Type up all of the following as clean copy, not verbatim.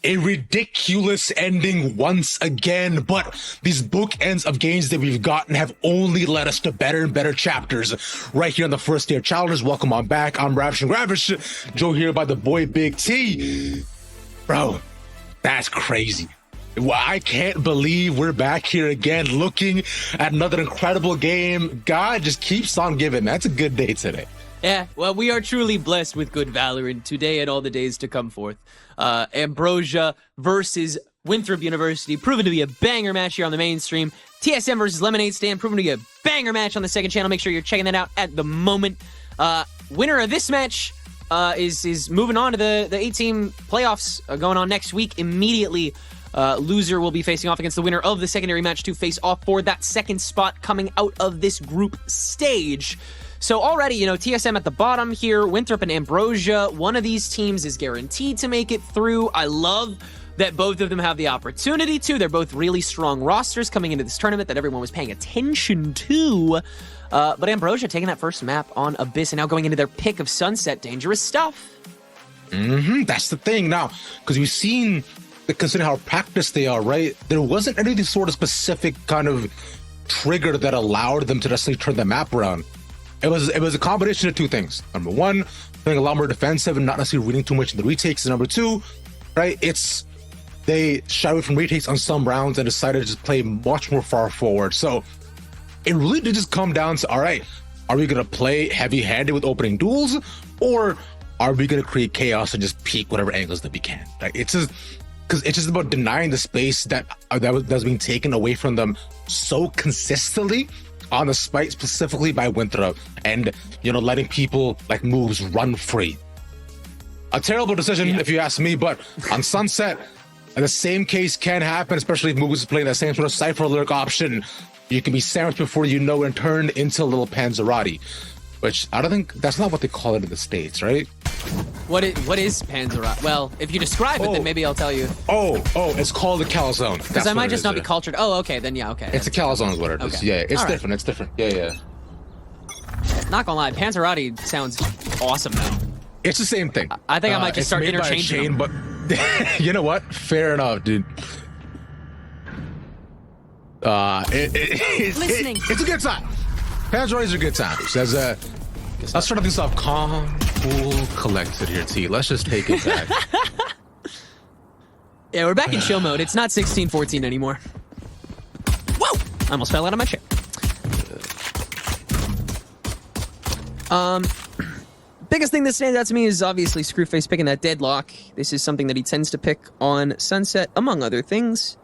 a ridiculous ending once again, but these bookends of games that we've gotten have only led us to better and better chapters right here on the first day of Challengers. Welcome on back. I'm Ravish and Ravish. Joe here by the boy Big T. Bro, that's crazy. Well, I can't believe we're back here again looking at another incredible game. God just keeps on giving. That's a good day today. Yeah, well, we are truly blessed with good Valorant today and all the days to come forth. Ambrosia versus Winthrop University, proven to be a banger match here on the mainstream. TSM versus Lemonade Stand, proven to be a banger match on the second channel. Make sure you're checking that out at the moment. Winner of this match is moving on to the 8-team playoffs going on next week immediately. Loser will be facing off against the winner of the secondary match to face off for that second spot coming out of this group stage. So already, you know, TSM at the bottom here, Winthrop and Ambrosia, one of these teams is guaranteed to make it through. I love that both of them have the opportunity to. They're both really strong rosters coming into this tournament that everyone was paying attention to. But Ambrosia taking that first map on Abyss and now going into their pick of Sunset. Dangerous stuff. That's the thing now, because we've seen, considering how practiced they are, right? There wasn't any sort of specific kind of trigger that allowed them to necessarily turn the map around. It was a combination of two things. Number one, playing a lot more defensive and not necessarily reading too much in the retakes. And number two, right, they shied away from retakes on some rounds and decided to just play much more far forward. So it really did just come down to, all right, are we going to play heavy-handed with opening duels, or are we going to create chaos and just peek whatever angles that we can? Right? It's just because it's just about denying the space that was being taken away from them so consistently on the spike, specifically by Winthrop, and, you know, letting people like moves run free. A terrible decision, if you ask me, but on Sunset, the same case can happen, especially if moves is playing that same sort of Cypher Lurk option. You can be sandwiched before you know and turned into a little Panzerati, which I don't think, that's not what they call it in the States, right? What is Panzerati? Well, if you describe it, then maybe I'll tell you. Oh, it's called a calzone. Because I might just not be cultured. Oh, okay, then yeah, okay. It's a calzone is what it is. Okay. Yeah, it's All right. different. It's different. Yeah. Not gonna lie, Panzerati sounds awesome though. It's the same thing. I think I might just start interchanging them. But you know what? Fair enough, dude. It's a good time. Panzerati's a good time. Let's start this off calm, cool, collected here, T. Let's just take it back. Yeah, we're back in chill mode. It's not 16-14 anymore. Whoa! I almost fell out of my chair. Biggest thing that stands out to me is obviously Screwface picking that deadlock. This is something that he tends to pick on Sunset, among other things.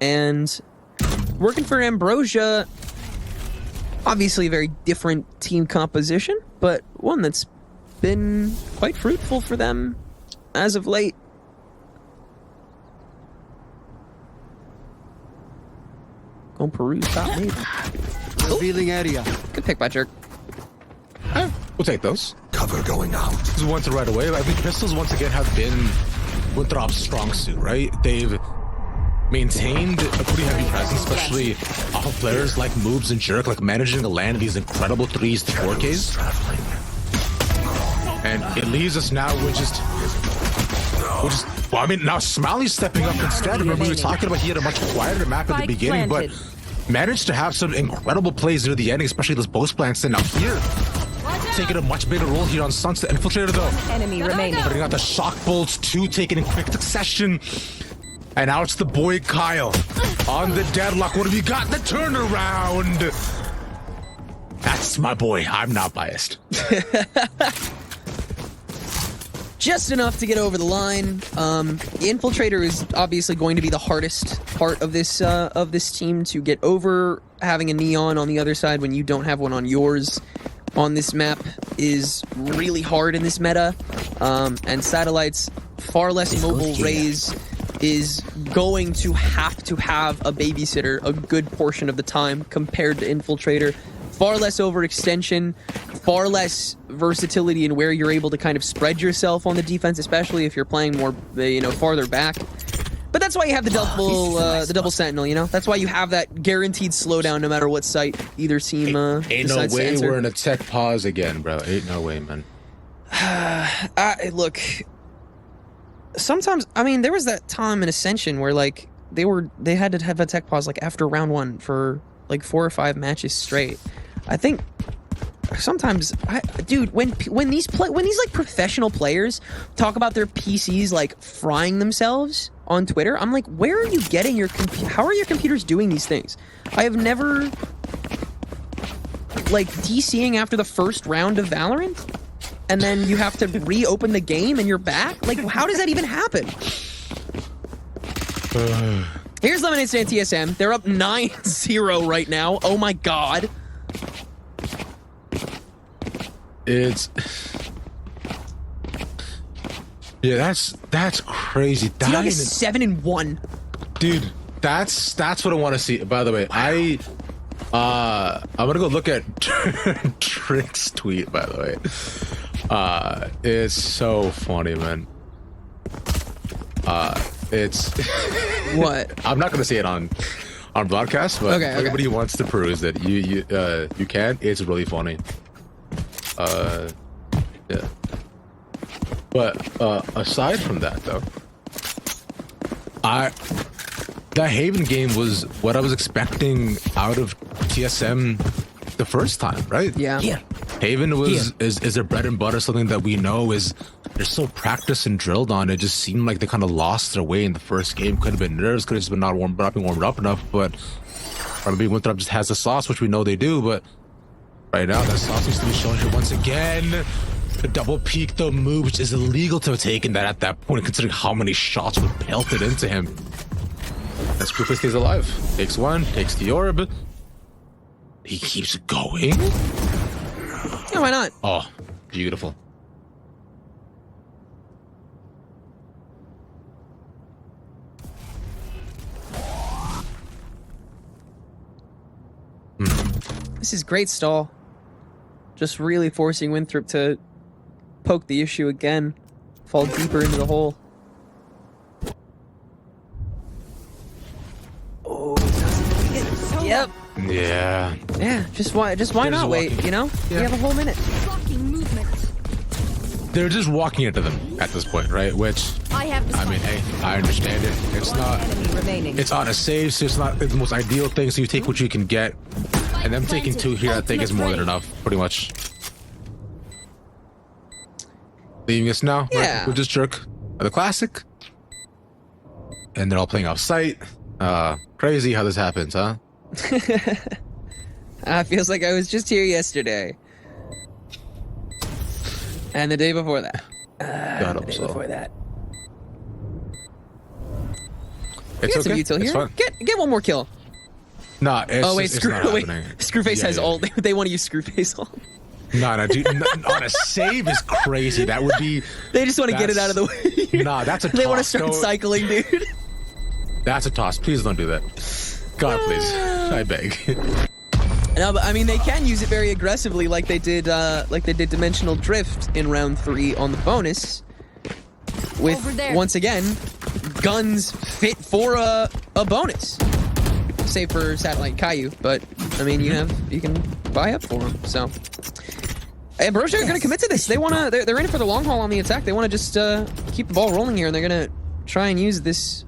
And working for Ambrosia, obviously a very different team composition, but one that's been quite fruitful for them as of late. Going Peru's top maybe. Revealing area. Good pick by Jerk. We'll take those. Cover going out. This is one to right away. I think pistols once again have been Winthrop's strong suit, right? They've maintained a pretty heavy presence, especially off of players like Moobs and Jerk, like managing to land these incredible 3s to 4Ks. And it leaves us now with just well, I mean, now Smiley's stepping up instead. Remember, we were talking about he had a much quieter map at the beginning, but managed to have some incredible plays near the end, especially those boast plants. And now here, taking a much bigger role here on Sunset. Infiltrator, though. Enemy remaining. Putting out the shock bolts, 2 taken in quick succession. And now it's the boy Kyle on the deadlock. What have you got? The turnaround. That's my boy. I'm not biased. Just enough to get over the line. Infiltrator is obviously going to be the hardest part of this team to get over. Having a Neon on the other side when you don't have one on yours on this map is really hard in this meta. And Satellite's far less mobile raise is going to have a babysitter a good portion of the time compared to Infiltrator. Far less overextension, far less versatility in where you're able to kind of spread yourself on the defense, especially if you're playing more, farther back. But that's why you have the double sentinel, you know? That's why you have that guaranteed slowdown no matter what site either team Ain't no way we're in a tech pause again, bro. Ain't no way, man. Look, sometimes, I mean, there was that time in Ascension where like they had to have a tech pause like after round 1 for like 4 or 5 matches straight. I think sometimes, dude, when these like professional players talk about their PCs like frying themselves on Twitter, I'm like, where are you getting your how are your computers doing these things? I have never like DCing after the first round of Valorant, and then you have to reopen the game and you're back. Like, how does that even happen? Here's Lemonade Stand TSM. They're up 9-0 right now. Oh my god. It's yeah, that's crazy. Young is 7-1. Dude, that's what I want to see. By the way, I'm gonna go look at Trick's tweet. By the way, it's so funny, man. It's What? I'm not gonna say it on broadcast, but Okay, everybody who wants to peruse it, you can. It's really funny. Yeah. But aside from that, though, that Haven game was what I was expecting out of TSM the first time, right? Yeah. Here. Haven is their bread and butter, something that we know is they're so practiced and drilled on. It just seemed like they kind of lost their way in the first game. Could have been nerves, could have just been not being warmed up enough, but or maybe Winthrop just has the sauce, which we know they do, but right now that sauce needs to be shown here once again. The double peek though move, which is illegal to have taken that at that point, considering how many shots were pelted into him. And Screwface stays alive. Takes one, takes the orb. He keeps going. Yeah, why not? Oh, beautiful. This is great stall. Just really forcing Winthrop to poke the issue again. Fall deeper into the hole. Oh, yep. Yeah. Yeah, just why not wait, you know? Yeah. We have a whole minute. They're just walking into them at this point, right? Which, I mean, hey, I understand it. It's not, it's on a save, so it's not the most ideal thing, so you take what you can get. And them taking 2 here, I think, is more than enough, pretty much. Leaving us now, Yeah. right? With this jerk of the classic. And they're all playing off site. Crazy how this happens, huh? Feels like I was just here yesterday. And the day before that. God, The day before that. It's Get some okay. util It's here. fine. Get one more kill. Nah, it's, Oh wait, it's not wait. happening. Screwface Yeah, has yeah. ult. They want to use Screwface ult. No, dude, on a save is crazy. That would be. They just want to get it out of the way. Nah, that's a They want to toss. start Go- cycling, dude. That's a toss. Please don't do that. God, please. I beg. No, but I mean they can use it very aggressively, like they did Dimensional Drift in round 3 on the bonus. With Over there. once again, guns fit for a bonus. Save for Satellite Caillou, but I mean you can buy up for them. So, and Ambrosia are gonna commit to this. They're in it for the long haul on the attack. They want to just keep the ball rolling here, and they're gonna try and use this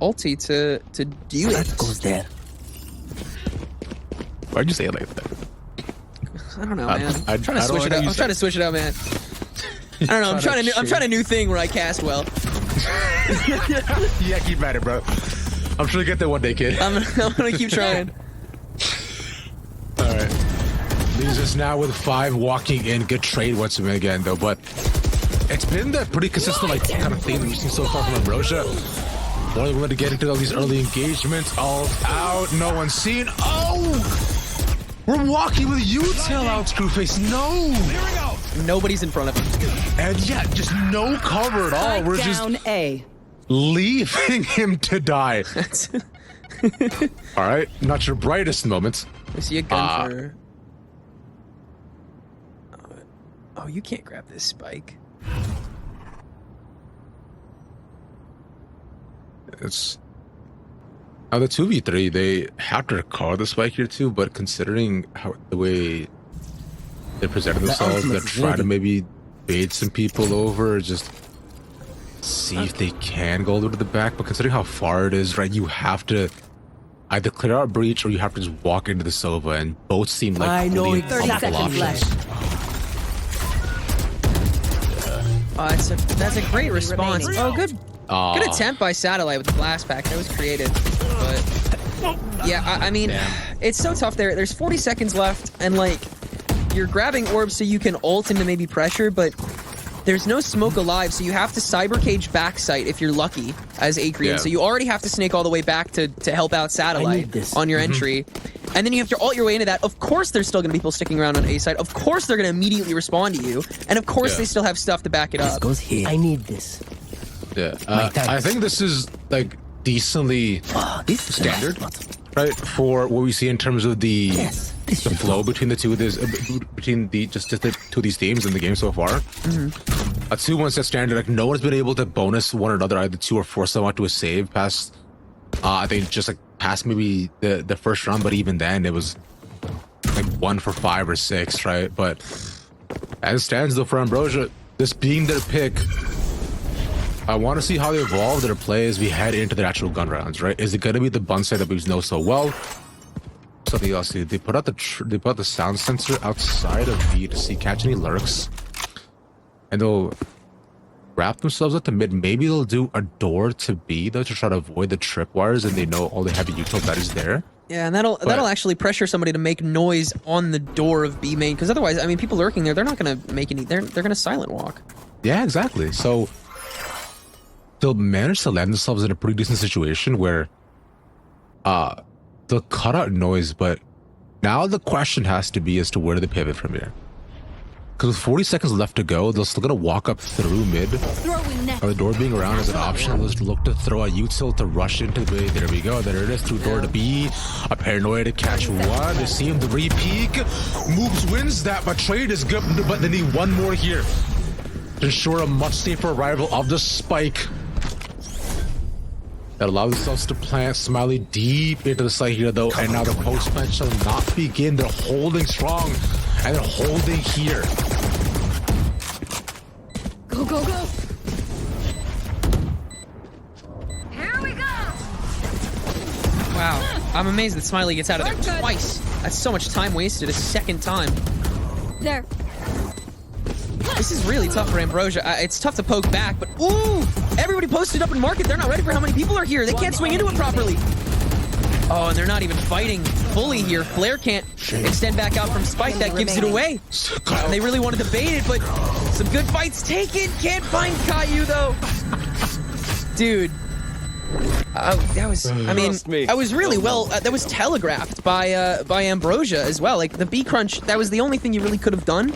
ulti to do it. Goes there. Why'd you say it like that? I don't know, man. I'm trying to I switch it don't up. know I'm trying to switch it up, man. I don't know. I'm trying a new thing where I cast well. Yeah, keep at it, bro. I'm sure you get there one day, kid. I'm gonna keep trying. All right. Leaves us now with 5 walking in. Good trade once again, though. But it's been that pretty consistent, like kind of thing that we've seen so far from Ambrosia. More than willing to get into all these early engagements. All out. No one's seen. Oh! We're walking with util out, Screwface. No! Nobody's in front of him. And yeah, just no cover at all. We're just Down A. leaving him to die. All right. Not your brightest moments. I see a gun for. Oh, you can't grab this spike. It's now the 2v3. They have to recover the spike here too, but considering how the way they presented themselves, they're ultimate's trying to ready. maybe bait some people over. Just see if they can go a little to the back, but considering how far it is, right, you have to either clear out breach or you have to just walk into the Sova, and both seem like I know really exactly. improbable 30 seconds options. That's a great response. remaining. Oh, good attempt by Satellite with the blast pack. That was creative. But yeah, I mean, it's so tough there. There's 40 seconds left, and like, you're grabbing orbs so you can ult into maybe pressure, but there's no smoke alive, so you have to cyber cage backside if you're lucky as Acreon. Yeah. So you already have to snake all the way back to help out Satellite on your entry. And then you have to ult your way into that. Of course there's still going to be people sticking around on A side. Of course they're going to immediately respond to you. And of course they still have stuff to back it up. Goes here. I need this. Yeah, I think this is like decently This standard, right, for what we see in terms of the the flow between the two of this, between the just the two of these teams in the game so far. A 2-1 set standard. Like no one's been able to bonus one another, either 2 or force someone to a save past. I think just like past maybe the first round, but even then it was like 1 for 5 or 6, right? But as it stands though for Ambrosia, this being their pick, I want to see how they evolve their play as we head into the actual gun rounds, right? Is it going to be the bun side that we know so well? Something else. They put out the sound sensor outside of B to see catch any lurks, and they'll wrap themselves at the mid. Maybe they'll do a door to B though to try to avoid the tripwires, and they know all the heavy util that is there. Yeah, and that'll actually pressure somebody to make noise on the door of B main, because otherwise, I mean, people lurking there, they're not going to make any. They're going to silent walk. Yeah, exactly. So they'll manage to land themselves in a pretty decent situation where they'll cut out noise, but now the question has to be as to where do they pivot from here? Because with 40 seconds left to go, they're still gonna walk up through mid. Or the door being around is an option. They'll just look to throw a util to rush into the. There we go. There it is. Through door to B. A paranoia to catch one. They see him to re-peek. Moves wins that, but trade is good. But they need one more here to ensure a much safer arrival of the spike. That allows themselves to plant Smiley deep into the site here, though, and now the post plant shall not begin. They're holding strong, and they're holding here. Go, go, go! Here we go! Wow, I'm amazed that Smiley gets out of there twice. That's so much time wasted a second time. There. This is really tough for Ambrosia. It's tough to poke back, but ooh! Everybody posted up in market. They're not ready for how many people are here. They can't swing into it properly. Oh, and they're not even fighting fully here. Flare can't extend back out from Spike. That gives it away. And they really wanted to bait it, but some good fights taken. Can't find Caillou, though. Dude. That was, I mean, that was really well, that was telegraphed by Ambrosia as well. Like, the B crunch, that was the only thing you really could have done.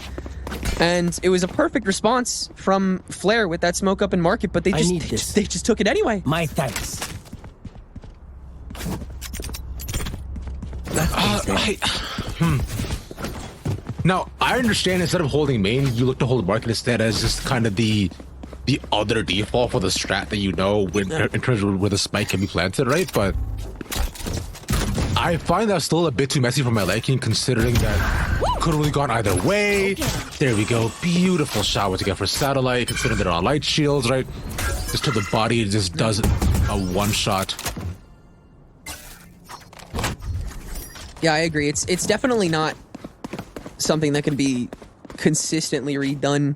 And it was a perfect response from Flare with that smoke up in market, but they just took it anyway. My thanks. Now, I understand instead of holding main, you look to hold market instead as just kind of the other default for the strat that you know when, in terms of where the spike can be planted, right? But I find that still a bit too messy for my liking, considering that could have really gone either way. There we go. Beautiful shot once again for Satellite, considering they're on light shields, right? Just to the body, it just does a one shot. Yeah, I agree. It's definitely not something that can be consistently redone.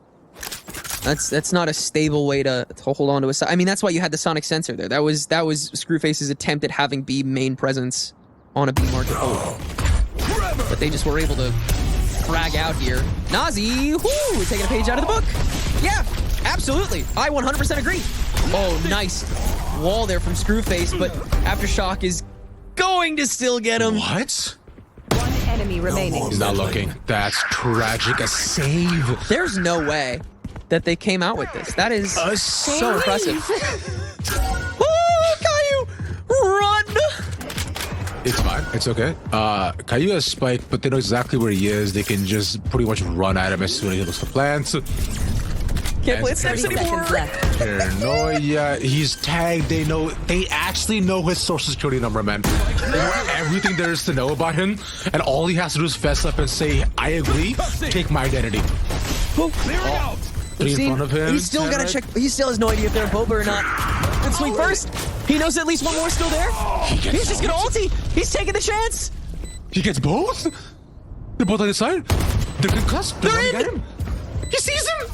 That's not a stable way to hold on to a side. I mean, that's why you had the sonic sensor there. That was Screwface's attempt at having B main presence on a B market hold. But they just were able to frag out here. Nazi, whoo, taking a page out of the book. Yeah, absolutely. I 100% agree. Oh, nice wall there from Screwface, but Aftershock is going to still get him. What? One enemy remaining. He's not looking. That's tragic. A save. There's no way that they came out with this. That is so impressive. Oh, Caillou, run! It's fine. It's okay. Caillou has Spike, but they know exactly where he is. They can just pretty much run at him as soon as he looks to plant. Can't play it steps anymore. Paranoia. He's tagged. They actually know his social security number, man. They know everything there is to know about him, and all he has to do is fess up and say, I agree, take my identity. Clear it out. Three in front of him. He's still got to check. He still has no idea if they're a Boba or not. Good swing first. He knows at least one more still there. He's just going to ulti. He's taking the chance. He gets both? They're both on the side? They're concussed. They're in. Get him. He sees him.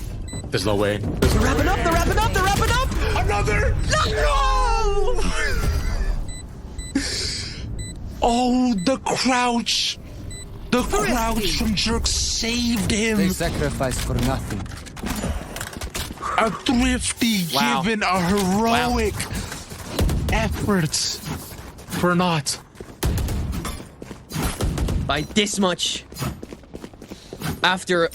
There's no way. They're wrapping up. They're wrapping up. They're wrapping up. Another. No! Oh, the crouch. The crouch from Jerk saved him. They sacrificed for nothing. A thrifty given a heroic effort for naught. By this much. After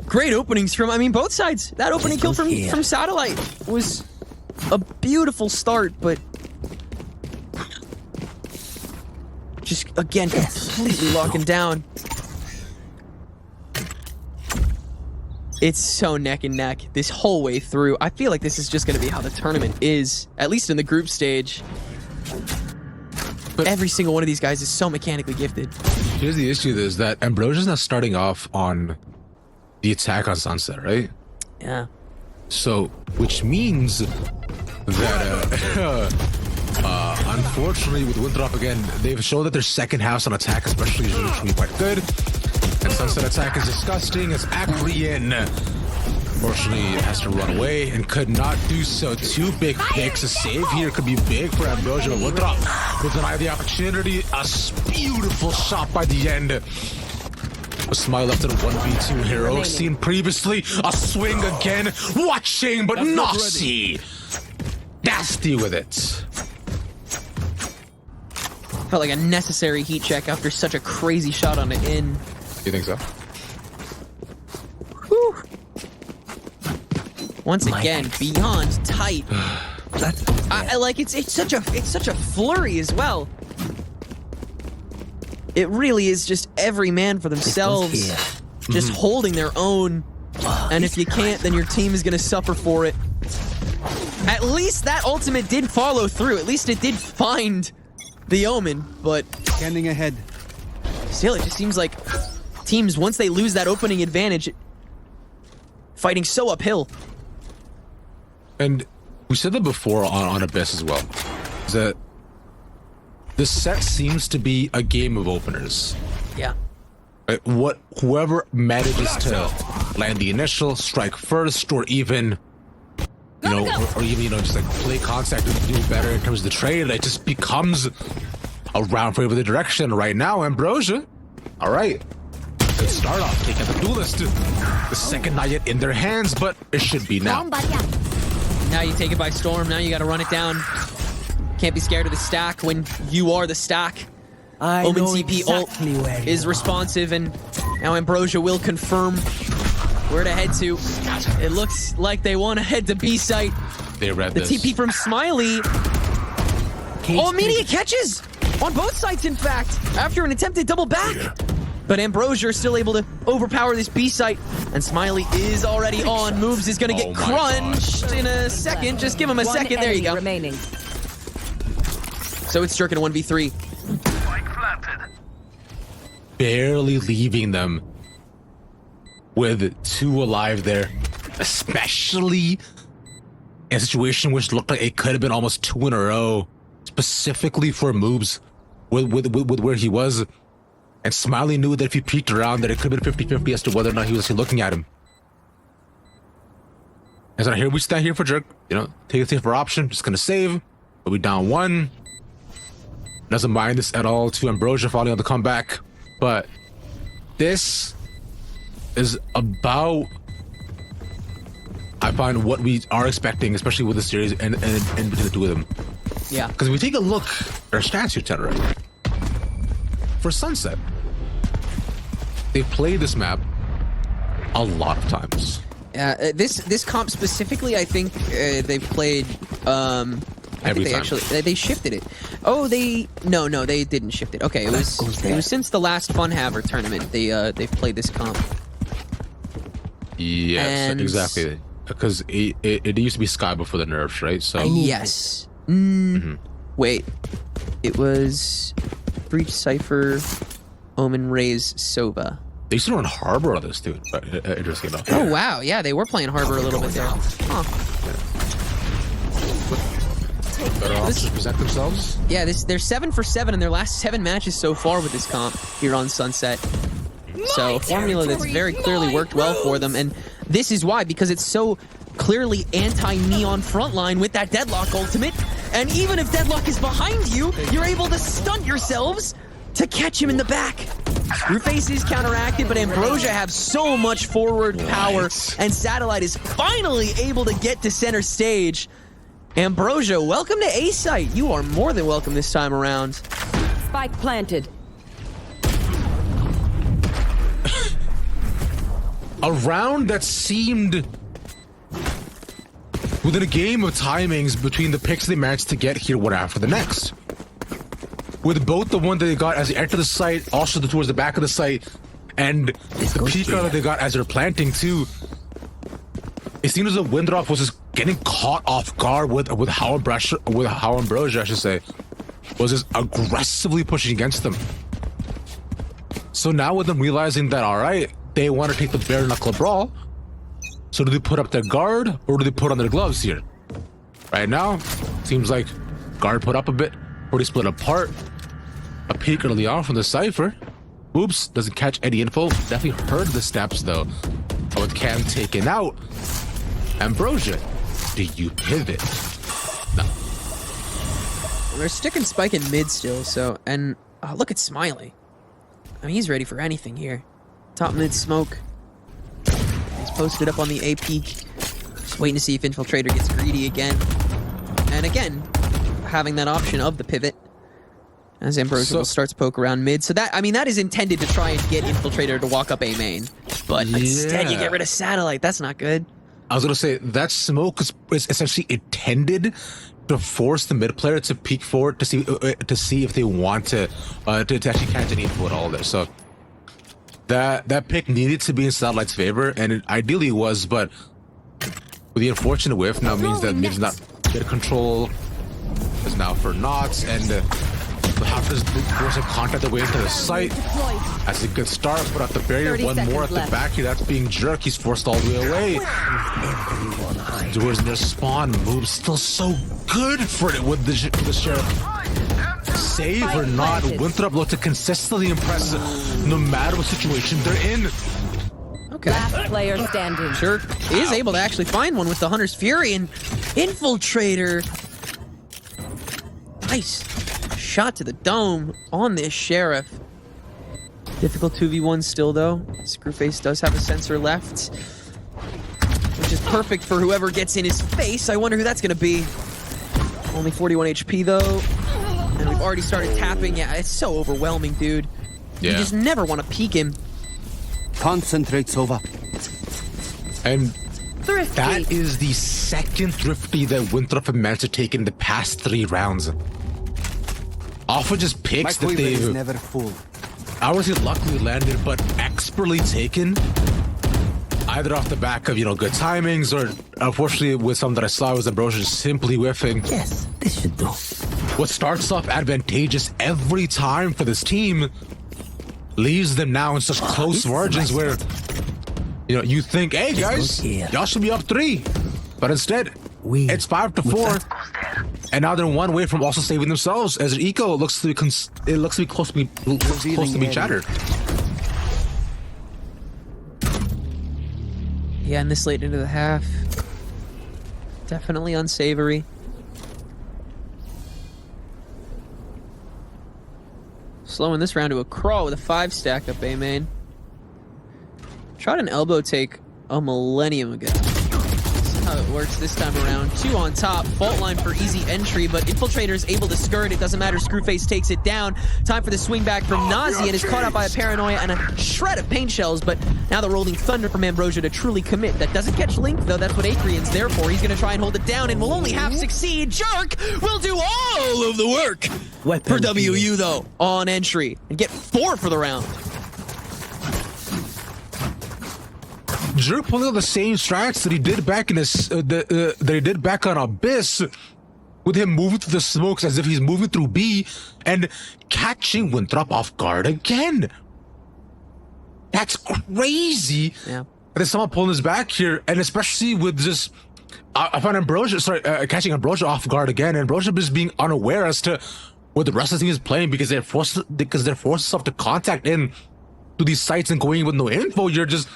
great openings from, I mean, both sides. That opening kill from Satellite was a beautiful start, but just, again, completely locking down. It's so neck and neck this whole way through. I feel like this is just going to be how the tournament is, at least in the group stage. But every single one of these guys is so mechanically gifted. Here's the issue is that Ambrosia's not starting off on the attack on Sunset, right? Yeah. So, which means that, unfortunately, with Winthrop again, they've shown that their second house on attack, especially, is usually quite good. And Sunset attack is disgusting as Akrian, unfortunately, has to run away and could not do so. Two big picks. A save here could be big for Ambrosia, but Winthrop will deny the opportunity. A beautiful shot by the end. A smile left at a 1v2 hero seen previously. A swing again. Watching, but Noxy. Nasty with it. Felt like a necessary heat check after such a crazy shot on it in. You think so? Whew. Once again, beyond tight. I like it's such a flurry as well. It really is just every man for themselves, just holding their own. And if you can't, then your team is going to suffer for it. At least that ultimate did follow through. At least it did find the Omen, but Scanning ahead. still, it just seems like teams, once they lose that opening advantage, fighting so uphill. And we said that before on Abyss as well, is that the set seems to be a game of openers. Yeah. Right? Whoever manages to land the initial, strike first, or even, you know, or even, you know, just like play contact and do better in terms of the trade, it just becomes a round for the direction. Right now, Ambrosia, all right, good start off, taking the duelist. The second not yet in their hands, but it should be now. Now you take it by storm. Now you got to run it down. Can't be scared of the stack when you are the stack. Omen TP ult is responsive, and now Ambrosia will confirm where to head to. It looks like they want to head to B site. They read The this. TP from Smiley. Oh, immediate catches on both sides, in fact, after an attempted double back. But Ambrosia is still able to overpower this B site, and Smiley is already on. Moves is going to get crunched in a second. Just give him a second. There you go. Remaining. So it's Jerk in a 1v3. Barely leaving them with two alive there, especially in a situation which looked like it could have been almost two in a row, specifically for moves with where he was. And Smiley knew that if he peeked around, that it could have been 50-50 as to whether or not he was looking at him. And so here we stand here for Jerk, you know, take a safer option, just gonna save, but we down one. Doesn't mind this at all to Ambrosia falling on the comeback, but this is about, I find, what we are expecting, especially with the series and between the two of them. Yeah. Because we take a look at our stats here, Tedder. For Sunset, they've played this map a lot of times. This comp specifically, I think they've played. I think they shifted it. Oh, no, they didn't shift it. Okay, it was since the last Fun Haver tournament. They've played this comp. Yes, And- exactly. Because it used to be Sky before the nerfs, right? So Yes. Wait, it was Breach Cypher, Omen Raze Sova. They used to run Harbor on this, dude. Interesting enough. Oh, wow. Yeah, they were playing Harbor a little bit there. Huh. Better options present themselves. Yeah, they're 7 for 7 in their last 7 matches so far with this comp here on Sunset. So a formula that's very clearly worked well for them, and this is why, because it's so clearly anti-Neon frontline with that Deadlock ultimate, and even if Deadlock is behind you, you're able to stunt yourselves to catch him in the back. Screwface is counteracted, but Ambrosia have so much forward power, and Satellite is finally able to get to center stage. Ambrosia, welcome to A-Site. You are more than welcome this time around. Spike planted. A round that seemed within a game of timings between the picks they managed to get here one after the next. With both the one that they got as they enter the site, also towards the back of the site, and the peak that they got as they're planting too. It seems as though Windrop was just getting caught off guard with how Ambrosia, I should say, was just aggressively pushing against them. So now with them realizing that, all right, they want to take the bare knuckle brawl. So do they put up their guard or do they put on their gloves here? Right now, seems like guard put up a bit, already split apart. A peek early on from the Cypher. Oops, doesn't catch any info. Definitely heard the steps though. With Cam taken out. Ambrosia, do you pivot? No. They're sticking Spike in mid still, so, and look at Smiley. I mean, he's ready for anything here. Top mid smoke. He's posted up on the A peak. Just waiting to see if Infiltrator gets greedy again. And again, having that option of the pivot as Ambrosia will start to poke around mid. So that, I mean, that is intended to try and get Infiltrator to walk up A main. But instead you get rid of Satellite. That's not good. I was going to say, that smoke is essentially intended to force the mid player to peek forward to see if they want to actually catch any info at all there. So that pick needed to be in Satellite's favor, and it ideally was, but with the unfortunate whiff now means that mid's not get control is now for Knots, and they'll have to force a contact their way into the site. That's a good start, put out the barrier, one more at the back here, that's being jerked, he's forced all the way away. Doors in their spawn, moves still so good for it with the Sheriff. Save or not, Winthrop looked consistently impressive no matter what situation they're in. Okay. Last player standing. Sure is able to actually find one with the Hunter's Fury, and Infiltrator. Nice shot to the dome on this Sheriff. Difficult 2v1 still though. Screwface does have a sensor left, which is perfect for whoever gets in his face. I wonder who that's gonna be. Only 41 HP though. And we've already started tapping. Yeah, it's so overwhelming, dude. Yeah. You just never want to peek him. Concentrate, Sova. And Thrifty. that is the second Thrifty that Winthrop have managed to take in the past 3 rounds. Off of just picks that is they've never full. obviously luckily landed, but expertly taken. Either off the back of, good timings, or unfortunately with some that I saw was Ambrosia simply whiffing. Yes, this should do. What starts off advantageous every time for this team leaves them now in such close margins where, you think, hey guys, y'all should be up 3. But instead, it's 5-4. And now they're one away from also saving themselves as their eco looks to be close to be shattered. Yeah, and this late into the half, definitely unsavory. Slowing this round to a crawl with a 5 stack up A main. Tried an elbow take a millennium ago. That's how it works this time around. 2 on top, fault line for easy entry, but Infiltrator's able to skirt. It doesn't matter, Screwface takes it down. Time for the swing back from Nazi, and is caught out by a Paranoia and a shred of paint shells, but now the rolling thunder from Ambrosia to truly commit. That doesn't catch Link, though. That's what Acreon's there for. He's going to try and hold it down, and will only half succeed. Jerk will do all of the work for WU, though, on entry, and get 4 for the round. Jerk pulling out the same strats that he did back in that he did back on Abyss, with him moving through the smokes as if he's moving through B and catching Winthrop off guard again. That's crazy. Yeah. And then someone pulling his back here, and especially with just I find Ambrosia catching Ambrosia off guard again, and Ambrosia just being unaware as to what the rest of the team is playing because they're forced themselves to contact in to these sites and going with no info. You're just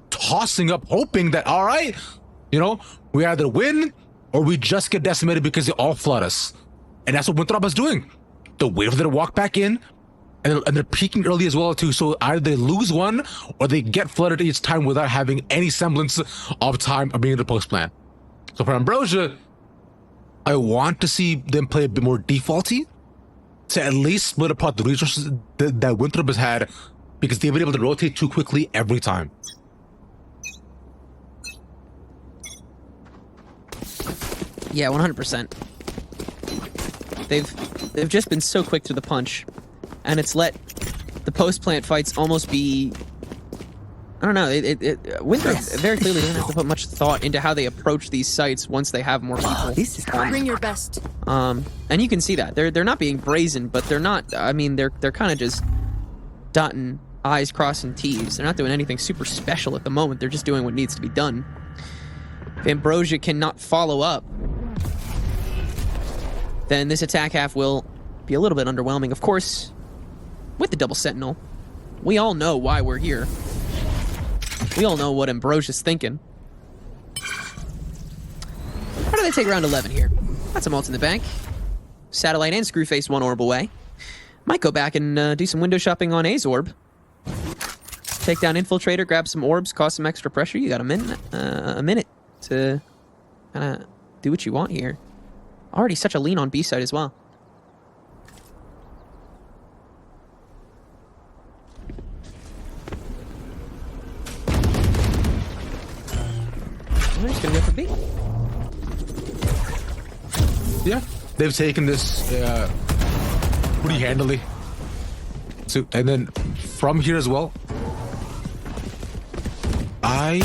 tossing up, hoping that all right, you know, we either win or we just get decimated because they all flood us, and that's what Winthrop is doing. They'll wait for them to walk back in. And they're peaking early as well too, so either they lose one or they get flooded each time without having any semblance of time of being able to post plan. So for Ambrosia, I want to see them play a bit more defaulty to at least split apart the resources that Winthrop has had, because they've been able to rotate too quickly every time. Yeah, 100%. They've just been so quick to the punch. And it's let the post-plant fights almost be... I don't know. Winthrop very clearly doesn't have to put much thought into how they approach these sites once they have more people. This is Bring your best. And you can see that. They're not being brazen, but they're not... I mean, they're kind of just dotting I's, crossing T's. They're not doing anything super special at the moment. They're just doing what needs to be done. If Ambrosia cannot follow up, then this attack half will be a little bit underwhelming. Of course... with the double sentinel, we all know why we're here. We all know what Ambrosia's thinking. How do they take round 11 here? Got some ults in the bank. Satellite and Screwface 1 orb away. Might go back and do some window shopping on A's orb. Take down Infiltrator, grab some orbs, cause some extra pressure. You got a minute to kind of do what you want here. Already such a lean on B side as well. I'm just gonna go for B. Yeah, they've taken this pretty handily. So, and then from here as well, I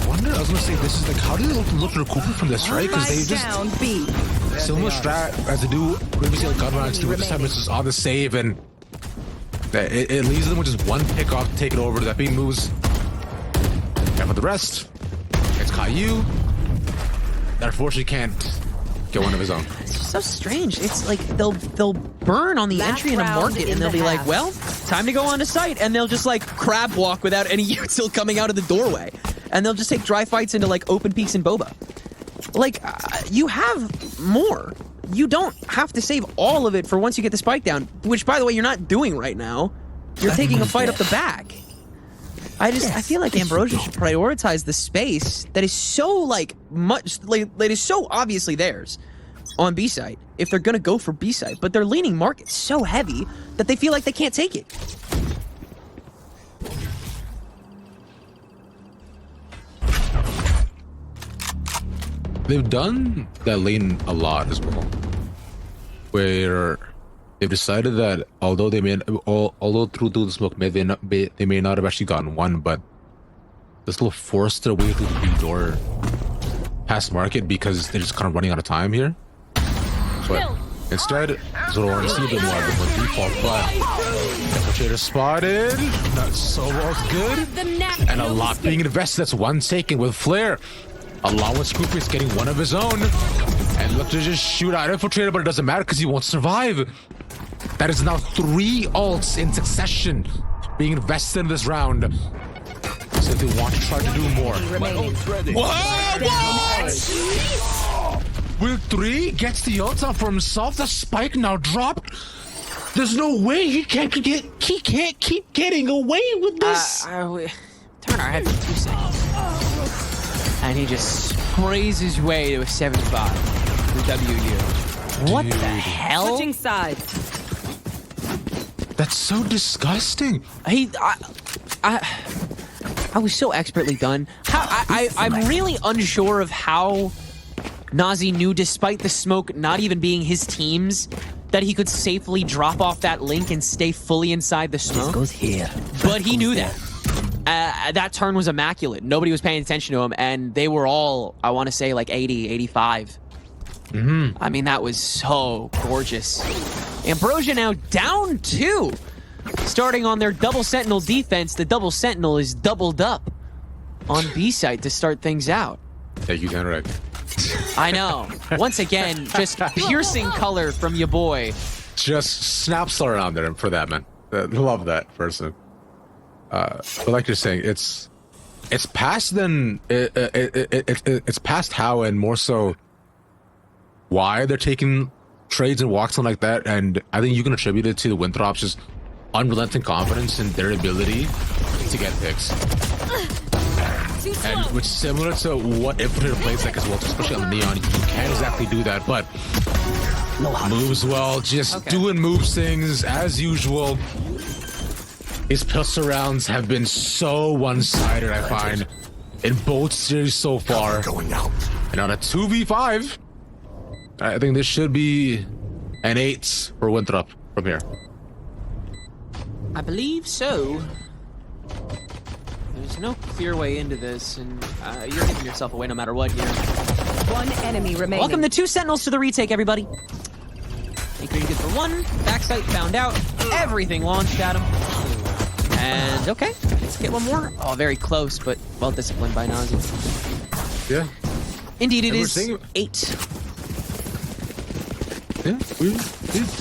wonder. I was gonna say, this is like, how do they look to recoup from this, right? Because they just Down B. similar strat as they do previously on gun rounds. This time it's just on the save, and it leaves them with just one pick off to take it over. That B moves. And for the rest, it's Caillou that unfortunately can't get one of his own. It's just so strange. It's like they'll burn on the Last entry in a round market, in and they'll the be like, half. well, time to go on to site, and they'll just like crab walk without any util coming out of the doorway, and they'll just take dry fights into like open peaks and boba. Like, you have more. You don't have to save all of it for once you get the spike down, which, by the way, you're not doing right now. You're taking a fight up the back. I feel like Ambrosia should prioritize the space that is so like much like that is so obviously theirs on B site if they're gonna go for B site, but they're leaning market so heavy that they feel like they can't take it. They've done that lane a lot as well, where they've decided that although through the smoke they may not have actually gotten one, but they still forced their way through the B door past market because they're just kind of running out of time here. But instead, Zoro want to see a bit more of it with default, but Infiltrator spotted. Not so well good, and a lot being invested. That's one taken with Flare. Along with Screwface getting one of his own, and look to just shoot out Infiltrator, but it doesn't matter because he won't survive. That is now 3 ults in succession being invested in this round. So they want to try to do more. What? Will 3 gets the ult out for himself. The spike now dropped. There's no way he can't keep getting away with this. Turner had 2 seconds. And he just sprays his way to a 7-5 for WU. What the hell? Switching sides. That's so disgusting. I was so expertly done. I'm really unsure of how Nazi knew, despite the smoke not even being his team's, that he could safely drop off that link and stay fully inside the smoke. Goes here. But he knew that. That turn was immaculate. Nobody was paying attention to him, and they were all, I want to say, like 80, 85. I mean, that was so gorgeous. Ambrosia now down 2. starting on their double Sentinel defense. The double Sentinel is doubled up on B site to start things out. Yeah, you got it right. I know. Once again, just piercing color from your boy. Just snaps around there for that, man. Love that person. But like you're saying, it's past it's past how and more so why they're taking trades and walks on like that. And I think you can attribute it to the Winthrop's just unrelenting confidence in their ability to get picks. And which is similar to what infiltrator plays like as well, especially on the Neon. You can't exactly do that, but moves well, just doing moves things as usual. His pistol rounds have been so one-sided, I find, in both series so far. And on a 2v5, I think this should be an 8 for Winthrop from here. I believe so. There's no clear way into this, and you're giving yourself away no matter what here. One enemy remaining. Welcome the 2 Sentinels to the retake, everybody. Green good for 1. Backside found out. Everything launched at him. And okay, let's get one more. Oh, very close, but well disciplined by Nazi. Yeah. Indeed, it is 8. Yeah,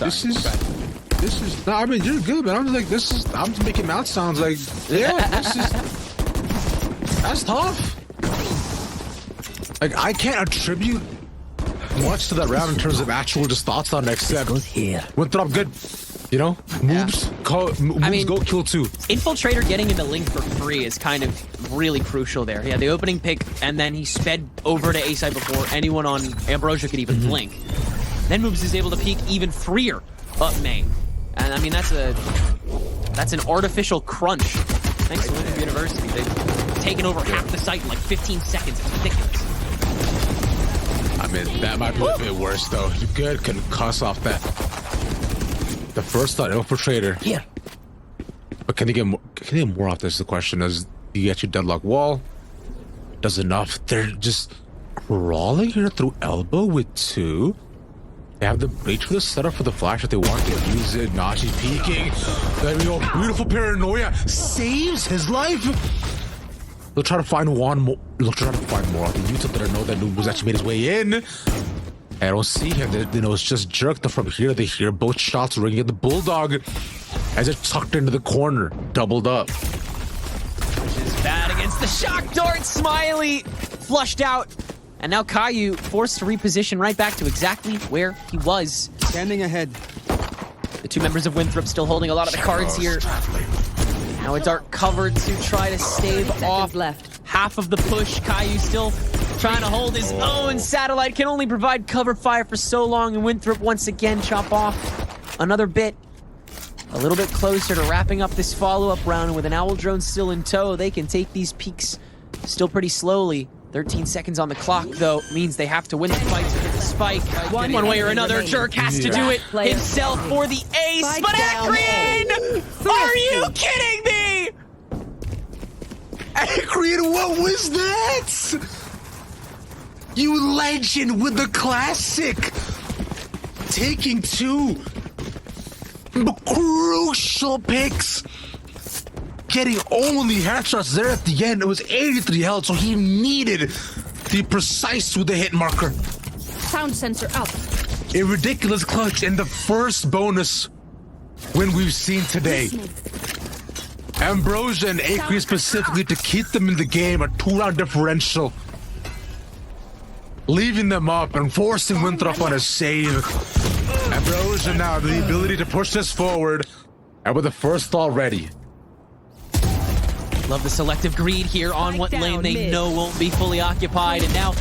this is. No, I mean, you're good, man. I'm just like, this is. I'm just making mouth sounds like, yeah, this is. That's tough. Like, I can't attribute much to that round in terms of actual just thoughts on it, except Winthrop good. You know, moves, moves go kill 2. Infiltrator getting into Link for free is kind of really crucial there. He had the opening pick, and then he sped over to A side before anyone on Ambrosia could even blink. Then Moves is able to peek even freer up main. And I mean, that's an artificial crunch. Thanks to Winthrop University. They've taken over half the site in like 15 seconds. It's ridiculous. I mean, that might be a bit worse, though. You could cuss off that. The first thought, Infiltrator. Here. But can they get more off this? The question is, you get your deadlock wall. Does enough. They're just crawling here through elbow with 2. They have the breach for the setup for the flash if they want to use it. Nashi peeking. There we go. Beautiful paranoia saves his life. They'll try to find one more. They'll try to find more. The YouTube that I know that Noob was actually made his way in. I don't see him. You know, it's just jerked from here to here. Both shots ringing at the Bulldog as it tucked into the corner, doubled up. Which is bad against the shock dart. Smiley flushed out. And now Caillou forced to reposition right back to exactly where he was. Standing ahead. The 2 members of Winthrop still holding a lot of the cards here. Now a dart covered to try to stave off half of the push. Caillou still trying to hold his own. Satellite can only provide cover fire for so long, and Winthrop once again chop off another bit. A little bit closer to wrapping up this follow-up round. With an Owl Drone still in tow, they can take these peaks still pretty slowly. 13 seconds on the clock, though, means they have to win the fight to get the spike. One way or another, Jerk has to do it himself for the ace. But Akrian! Are you kidding me? Akrian, what was that? You legend with the classic. Taking 2 crucial picks. Getting only headshots there at the end. It was 83 health, so he needed to be precise with the hit marker. Sound sensor up. A ridiculous clutch in the first bonus win we've seen today. Ambrosia and Akrian specifically to keep them in the game, a 2-round differential. Leaving them up and forcing Winthrop on a save. Ambrosia now the ability to push this forward. And with the first already. Love the selective greed here on what lane they know won't be fully occupied. And now,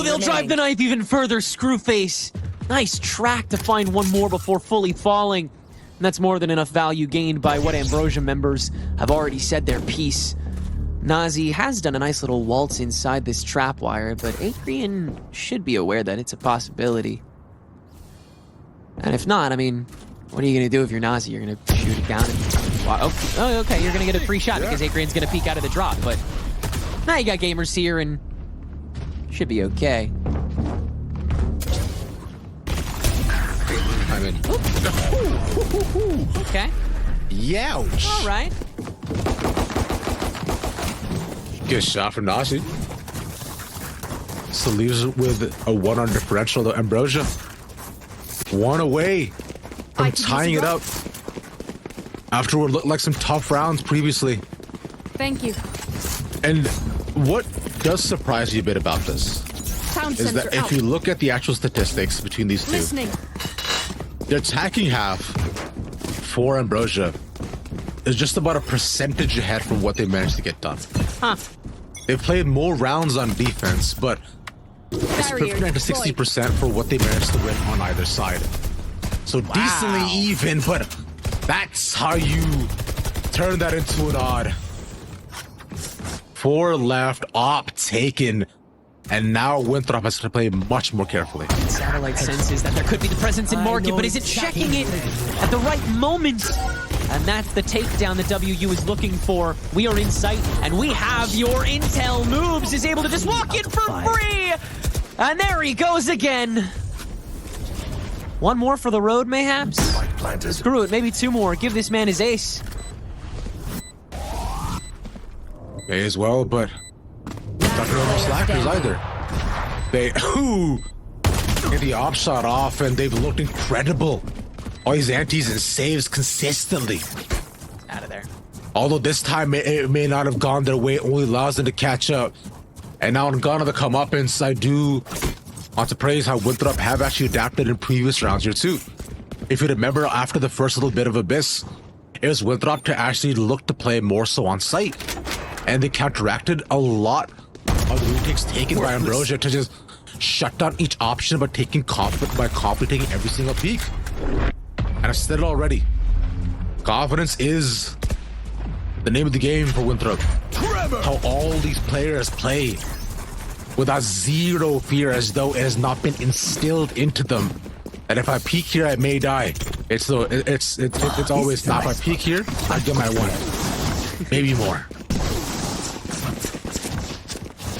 they'll drive the knife even further. Screwface. Nice track to find one more before fully falling. And that's more than enough value gained by what Ambrosia members have already said their piece. Nazi has done a nice little waltz inside this trap wire, but Akrian should be aware that it's a possibility. And if not, I mean, what are you going to do if you're Nazi? You're going to shoot it down and... Oh, okay, you're going to get a free shot because Akrian's going to peek out of the drop, but now you got gamers here and should be okay. I mean... Okay. Youch. All right. Good shot from Nashi. So leaves it with a 1 on differential to Ambrosia. 1 away from tying it up after what looked like some tough rounds previously. Thank you. And what does surprise you a bit about this Sound is that sensor if out. you look at the actual statistics between these two, Listening. the attacking half for Ambrosia is just about a percentage ahead from what they managed to get done. Huh. They've played more rounds on defense, but it's Barrier 59 to 60% for what they managed to win on either side. So decently even, but that's how you turn that into an odd. 4 left, op taken, and now Winthrop has to play much more carefully. Satellite senses that there could be the presence in market, but is it checking it at the right moment? And that's the takedown that WU is looking for. We are in sight, and we have your intel. Noobs is able to just walk in for free! And there he goes again. 1 more for the road, mayhaps? Screw it, maybe 2 more. Give this man his ace. May as well, but not going to slackers either. They get the op shot off, and they've looked incredible. All these antis and saves consistently. Out of there. Although this time it may not have gone their way, it only allows them to catch up. And now on Ghana, the comeuppance, I do want to praise how Winthrop have actually adapted in previous rounds here too. If you remember, after the first little bit of Abyss, it was Winthrop to actually look to play more so on site. And they counteracted a lot of the retakes taken by Ambrosia to just shut down each option by taking confidence by confidently taking every single peak. And I've said it already. Confidence is the name of the game for Winthrop. How all these players play without zero fear, as though it has not been instilled into them. And if I peek here, I may die. It's always not. If I peek here, I get my 1, maybe more.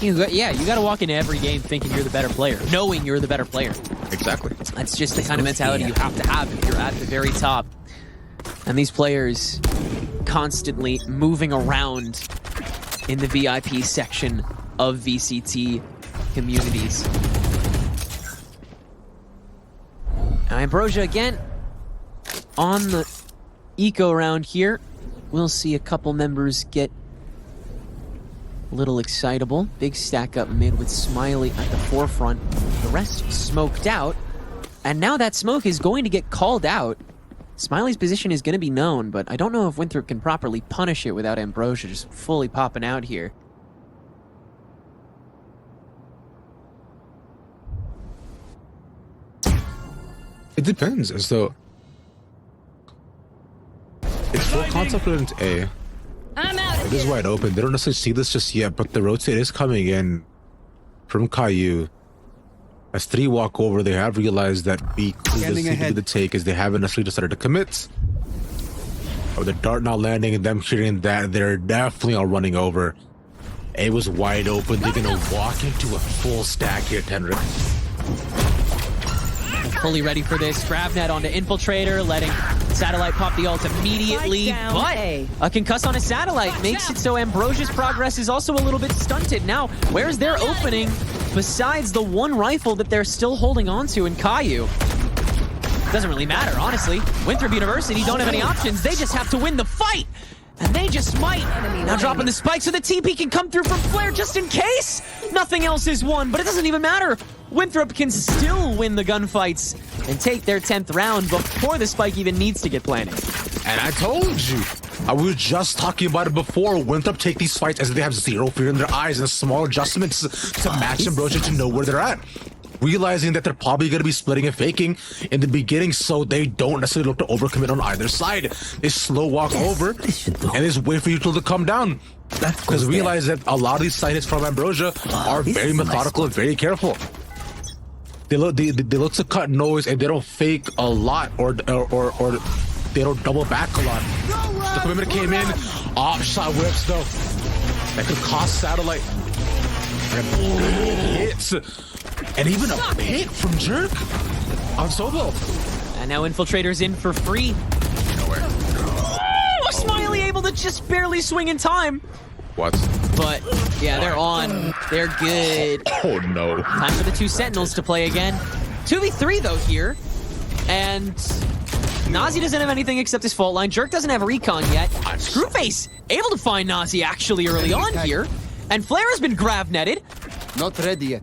You got to walk into every game thinking you're the better player, knowing you're the better player. Exactly. That's just the kind of mentality you have to have if you're at the very top. And these players constantly moving around in the VIP section of VCT communities. Now Ambrosia again on the eco round here. We'll see a couple members get a little excitable. Big stack up mid with Smiley at the forefront. The rest smoked out. And now that smoke is going to get called out. Smiley's position is going to be known, but I don't know if Winthrop can properly punish it without Ambrosia just fully popping out here. It depends, as though it's full concept into A. I'm out of It is here. wide open. They don't necessarily see this just yet, but the rotate is coming in from Caillou. As 3 walk over, they have realized that B does seem to be the take, as they haven't necessarily decided to commit. Or the dart not landing, and them hearing that, they're definitely all running over. A was wide open. They're gonna walk into a full stack here, Tenric. Fully ready for this. Grabnet onto Infiltrator, letting Satellite pop the ult immediately. Spike down But A. a concuss on a Satellite makes it so Ambrosia's progress is also a little bit stunted. Now, where's their opening besides the 1 rifle that they're still holding on to in Caillou? Doesn't really matter, honestly. Winthrop University don't have any options. They just have to win the fight. And they just might. Now dropping the spike so the TP can come through from Flare just in case. Nothing else is won, but it doesn't even matter. Winthrop can still win the gunfights and take their 10th round before the spike even needs to get planted. And I told you, I was just talking about it before. Winthrop take these fights as they have zero fear in their eyes and small adjustments to match Ambrosia to know where they're at. Realizing that they're probably going to be splitting and faking in the beginning, so they don't necessarily look to overcommit on either side. They slow walk over and just wait for you to come down. Because realize that a lot of these side hits from Ambrosia are very methodical and very careful. They look to cut noise, and they don't fake a lot, or they don't double back a lot. The commitment came in, off shot whips though. That could cost Satellite. And hits. And even a pick from Jerk on Solo. And now Infiltrator's in for free. Smiley able to just barely swing in time. What? But yeah, they're on. They're good. Oh no. Time for the two Sentinels to play again. 2v3 though here. And Nazi doesn't have anything except his fault line. Jerk doesn't have a recon yet. Screwface able to find Nazi actually early on here. And Flare has been grav netted. Not ready yet.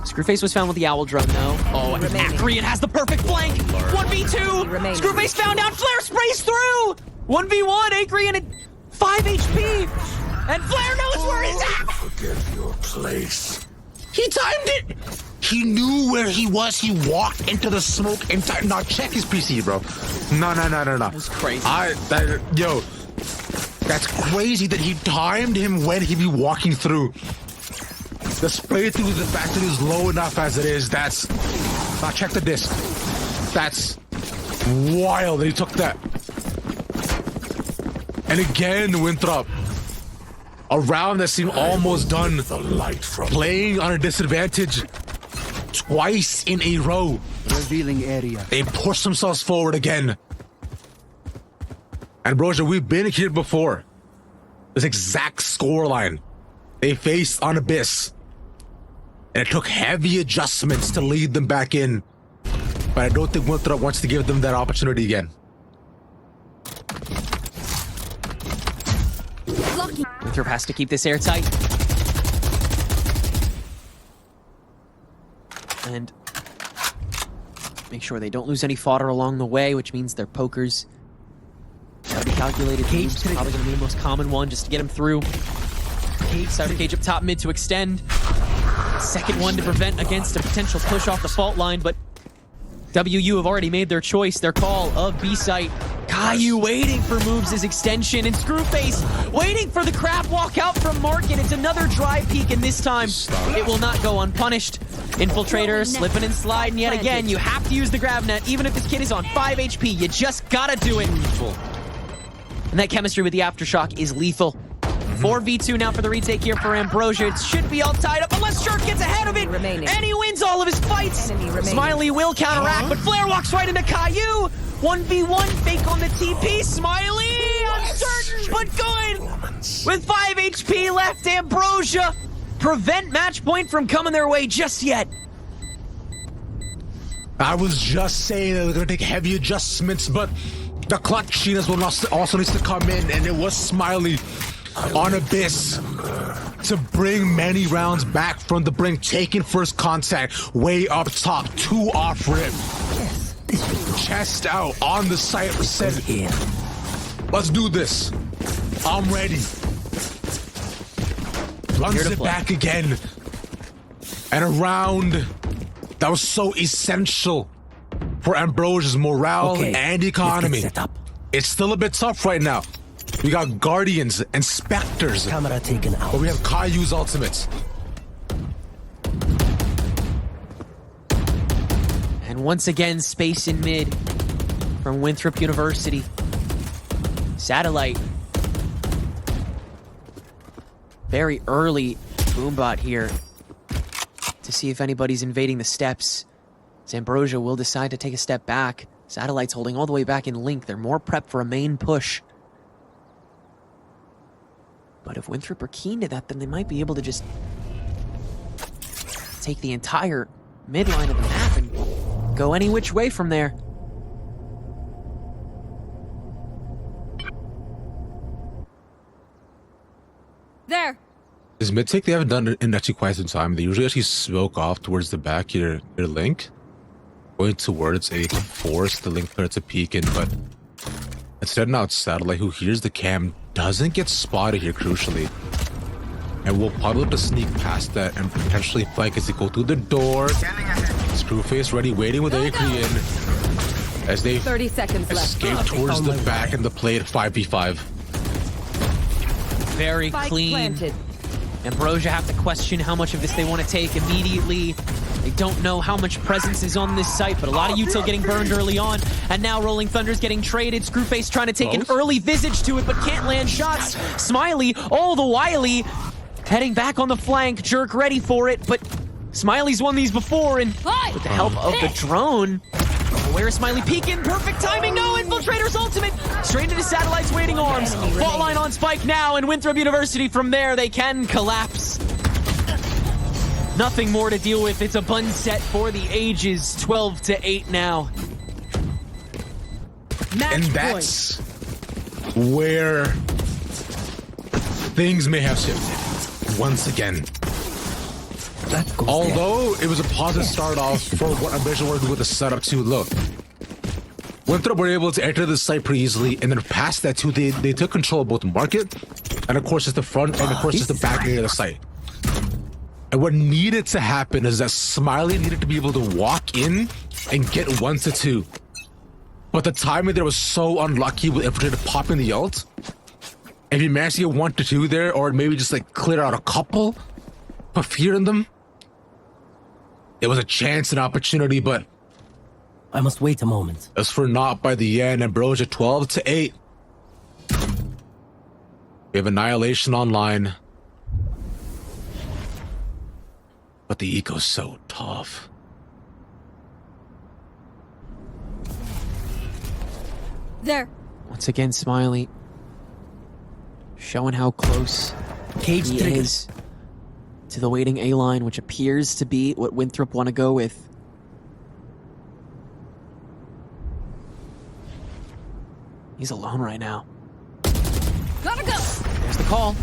Screwface was found with the Owl Drone though. Oh, and Akrian has the perfect flank. 1v2. Screwface found out. Flare sprays through. 1v1. Akrian at 5 HP. And Flare knows where he's at. Forget your place. He timed it. He knew where he was. He walked into the smoke in time. Now check his PC, bro. No. That was crazy. Yo, that's crazy that he timed him when he be walking through. The spray through the fact that he was low enough as it is. That's. Now check the disc. That's wild that he took that. And again, Winthrop. A round that seemed almost done. The light from Playing on a disadvantage twice in a row. Revealing area. They push themselves forward again. And Broja, we've been here before. This exact scoreline. They faced on Abyss. And it took heavy adjustments to lead them back in. But I don't think Winthrop wants to give them that opportunity again. Winthrop has to keep this airtight. And make sure they don't lose any fodder along the way, which means their pokers gotta be calculated. Cage is probably gonna be the most common one just to get him through. Cage, Cyber Cage up top mid to extend. Second one to prevent against a potential push off the fault line, but WU have already made their choice, their call of B-site. Caillou waiting for moves as extension, and Screwface waiting for the crab walk out from Market. It's another dry peek, and this time it will not go unpunished. Infiltrator slipping and sliding yet again. You have to use the grab net, even if this kid is on 5 HP. You just gotta do it. And that chemistry with the Aftershock is lethal. 4v2 now for the retake here for Ambrosia. It should be all tied up unless Jerk gets ahead of it. And he wins all of his fights. Smiley will counteract, but Flare walks right into Caillou. 1v1, fake on the TP. Smiley, uncertain, but good. With 5 HP left, Ambrosia prevent match point from coming their way just yet. I was just saying that they're going to take heavy adjustments, but the clutchiness will also needs to come in, and it was Smiley on Abyss to bring many rounds back from the brink, taking first contact way up top, 2 off rip. Chest out on the site, said, let's do this. I'm ready. Runs it back again. And a round that was so essential for Ambrosia's morale and economy. It's still a bit tough right now. We got Guardians and Spectres. Camera taken out. But we have Caillou's ultimates. And once again, space in mid from Winthrop University. Satellite. Very early boombot here to see if anybody's invading the steps. Ambrosia will decide to take a step back. Satellite's holding all the way back in Link. They're more prepped for a main push. But if Winthrop are keen to that, then they might be able to just take the entire midline of the map and go any which way from there. There. This mid take they haven't done it in actually quite some time. They usually actually smoke off towards the back your Link, going towards a force the Link player to peek in, but instead now it's Satellite who hears the cam, doesn't get spotted here crucially, and will probably to sneak past that and potentially flank as they go through the door. Screwface ready, waiting with Akrian as they 30 seconds escape left. towards the back and the play at 5v5. Very Spike clean. planted. Ambrosia have to question how much of this they want to take immediately. They don't know how much presence is on this site, but a lot of util getting burned early on. And now Rolling Thunder's getting traded. Screwface trying to take an early visage to it, but can't land shots. Smiley, all the wily, heading back on the flank. Jerk ready for it, but Smiley's won these before, and with the help of the drone, Where is Smiley peeking? Perfect timing. No, Infiltrator's ultimate. Straight into Satellite's waiting arms. Fault line on Spike now, and Winthrop University from there, they can collapse. Nothing more to deal with. It's a bun set for the ages. 12-8 now. And that's where things may have shifted once again. Although it was a positive start off for what Ambition wanted to do with the setup too. Look, Winthrop were able to enter the site pretty easily, and then past that too, they took control of both the market and of course just the front and of course just the back end of the site. And what needed to happen is that Smiley needed to be able to walk in and get 1 to 2. But the timing there was so unlucky with Infiltrator popping the ult. If you managed to get 1 to 2 there, or maybe just like clear out a couple, put fear in them, it was a chance and opportunity, but I must wait a moment. as for naught by the end. Ambrosia 12-8. We have Annihilation online. But the eco's so tough. There. Once again, Smiley showing how close Cage he triggered. is to the waiting A line, which appears to be what Winthrop want to go with. He's alone right now. Gotta go. There's the call.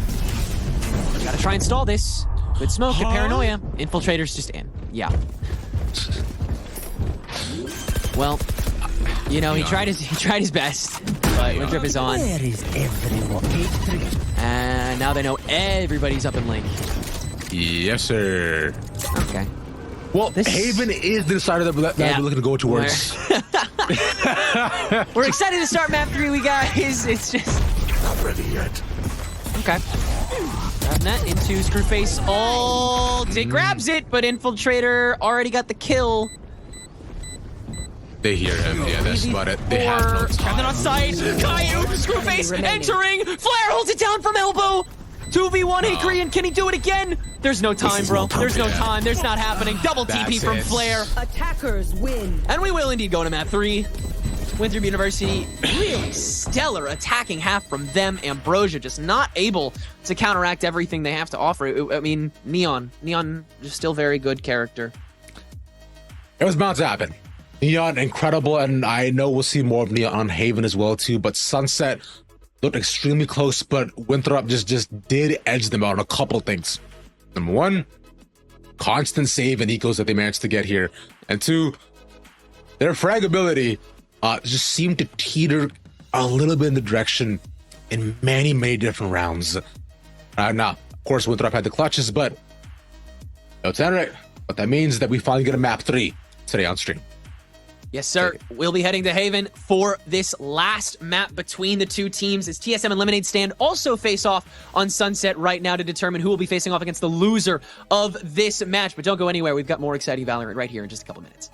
Gotta try and stall this. Good smoke, good paranoia. Infiltrator's just in. Yeah. Well, you know, he tried his best, but Winthrop is on. Where is everyone? Cage triggered. And now they know everybody's up in lane. Yes, sir. Okay. Well, This- Haven is the side of that Yeah. we're looking to go towards. We're excited to start map 3, we guys. It's just Not ready yet. okay. Grabbing that into Screwface. Oh, it grabs it, but Infiltrator already got the kill. They hear him. Yeah, that's about it. They have no Grabbing it time. on side. Caillou, Screwface entering. Flare holds it down from elbow. 2v1, hey Korean, can he do it again? There's no time, bro. There's no time. There's not happening. Double TP That's from it. Flare. Attackers win. And we will indeed go to map 3. Winthrop University, really stellar attacking half from them. Ambrosia just not able to counteract everything they have to offer. I mean, Neon is still very good character. It was bound to happen. Neon, incredible, and I know we'll see more of Neon on Haven as well too. But Sunset looked extremely close, but Winthrop just did edge them out on a couple things. Number one, constant save and ecos that they managed to get here, and two, their frag ability just seemed to teeter a little bit in the direction in many different rounds. Now, of course, Winthrop had the clutches, but that's right. But that means that we finally get a map 3 today on stream. Yes, sir. We'll be heading to Haven for this last map between the two teams as TSM and Lemonade Stand also face off on Sunset right now to determine who will be facing off against the loser of this match. But don't go anywhere. We've got more exciting Valorant right here in just a couple minutes.